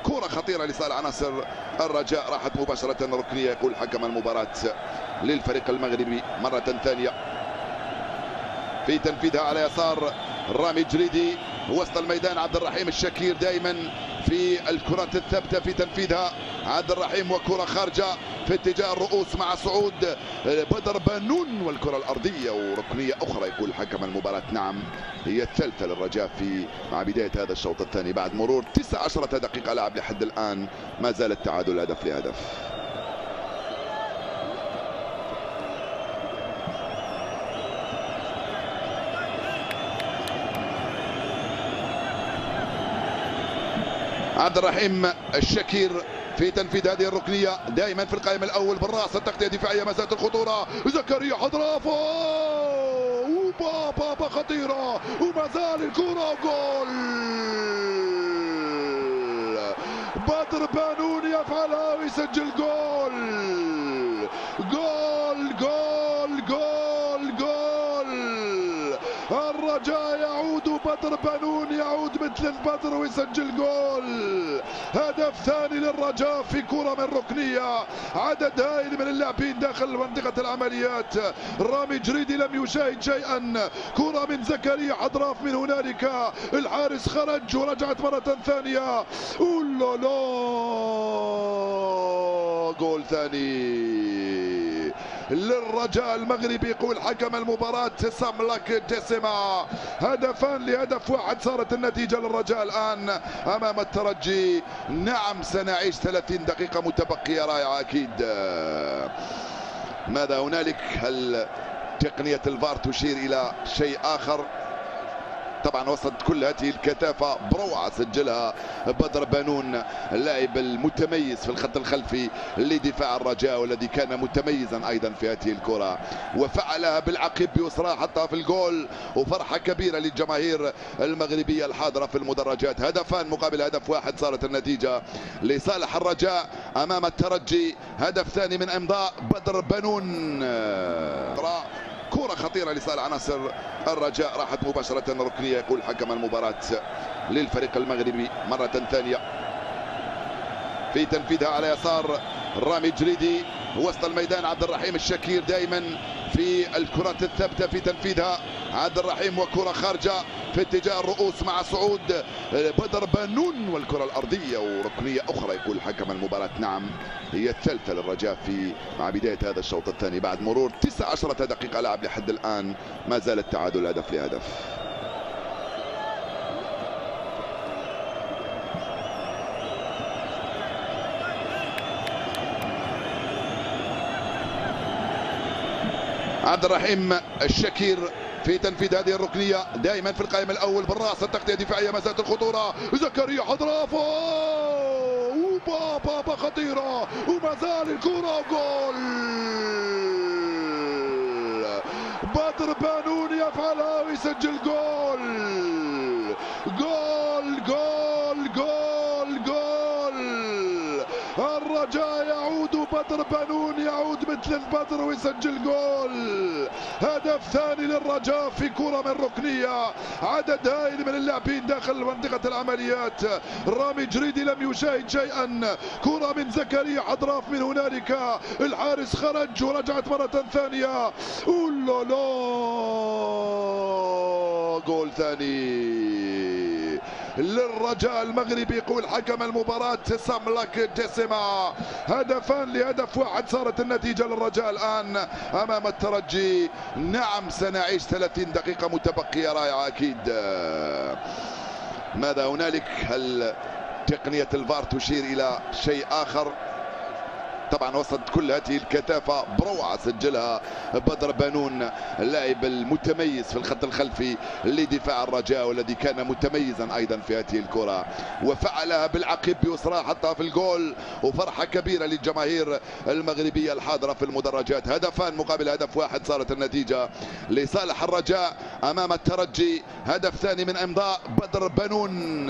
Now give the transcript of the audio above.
كرة خطيرة لصالح عناصر الرجاء، راحت مباشرة ركنية. يقول حكم المباراة للفريق المغربي مرة ثانية في تنفيذها على يسار رامي جريدي وسط الميدان. عبد الرحيم الشكير دائما في الكرات الثابتة في تنفيذها. عبد الرحيم وكرة خارجة في اتجاه الرؤوس مع صعود بدر بانون والكرة الأرضية وركنية أخرى. يقول حكم المباراة نعم هي الثالثة للرجاء مع بداية هذا الشوط الثاني بعد مرور 19 دقيقة لعب لحد الآن. ما زال التعادل هدف لهدف. عبد الرحيم الشكير في تنفيذ هذه الركنية دائما في القائم الأول بالراس. التغطية الدفاعية ما زالت الخطورة. زكريا حضرافة وبابا خطيرة وما زال الكرة جول. بدر بانون يفعلها ويسجل جول. جول جول جول جول. الرجاء يعود، بدر بانون يعود مثل البدر ويسجل جول. هدف ثاني للرجاء في كرة من ركنية. عدد هائل من اللاعبين داخل منطقة العمليات. رامي جريدي لم يشاهد شيئا. كرة من زكريا حضراف من هنالك. الحارس خرج ورجعت مرة ثانية. أولالا جول ثاني للرجاء المغربي. يقول حكم المباراة ساملاك ديسيما. هدفان لهدف واحد صارت النتيجة للرجاء الآن أمام الترجي. نعم سنعيش 30 دقيقة متبقية رائعة أكيد. ماذا هنالك؟ هل تقنية الفار تشير إلى شيء آخر؟ طبعا وسط كل هذه الكثافة بروعة سجلها بدر بانون اللاعب المتميز في الخط الخلفي لدفاع الرجاء والذي كان متميزا ايضا في هذه الكرة وفعلها بالعقب بيسرى حطها في الجول. وفرحة كبيرة للجماهير المغربية الحاضرة في المدرجات. هدفان مقابل هدف واحد صارت النتيجة لصالح الرجاء امام الترجي. هدف ثاني من امضاء بدر بانون. كرة خطيرة لصالح عناصر الرجاء، راحت مباشرة ركنية. يقول حكم المباراة للفريق المغربي مرة ثانية في تنفيذها على يسار رامي جريدي وسط الميدان. عبد الرحيم الشكير دائما في الكرات الثابتة في تنفيذها. عبد الرحيم وكرة خارجة في اتجاه الرؤوس مع صعود بدر بانون والكرة الأرضية وركنية أخرى. يقول حكم المباراة نعم هي الثالثة للرجاء مع بداية هذا الشوط الثاني بعد مرور 19 دقيقة لعب لحد الآن. ما زال التعادل هدف لهدف. عبد الرحيم الشكير في تنفيذ هذه الركنية دائما في القائم الأول بالراس. التغطية الدفاعية ما زالت الخطورة. زكريا حضرافة وبابا خطيرة وما زال الكرة جول. بدر بانون يفعلها ويسجل جول. جول جول جول جول. الرجاء يعود، بدر بانون يعود مثل البدر ويسجل جول. هدف ثاني للرجاء في كرة من ركنية. عدد هائل من اللاعبين داخل منطقة العمليات. رامي جريدي لم يشاهد شيئا. كرة من زكريا حضراف من هنالك. الحارس خرج ورجعت مرة ثانية. أولالا جول ثاني للرجاء المغربي. يقول حكم المباراة ساملاك ديسيما. هدفان لهدف واحد صارت النتيجة للرجاء الآن أمام الترجي. نعم سنعيش 30 دقيقة متبقية رائعة أكيد. ماذا هنالك؟ هل تقنية الفار تشير إلى شيء آخر؟ طبعا وسط كل هذه الكثافة بروعة سجلها بدر بانون اللاعب المتميز في الخط الخلفي لدفاع الرجاء والذي كان متميزا ايضا في هذه الكرة وفعلها بالعقب بيسرى حطها في الجول. وفرحة كبيرة للجماهير المغربية الحاضرة في المدرجات. هدفان مقابل هدف واحد صارت النتيجة لصالح الرجاء امام الترجي. هدف ثاني من امضاء بدر بانون.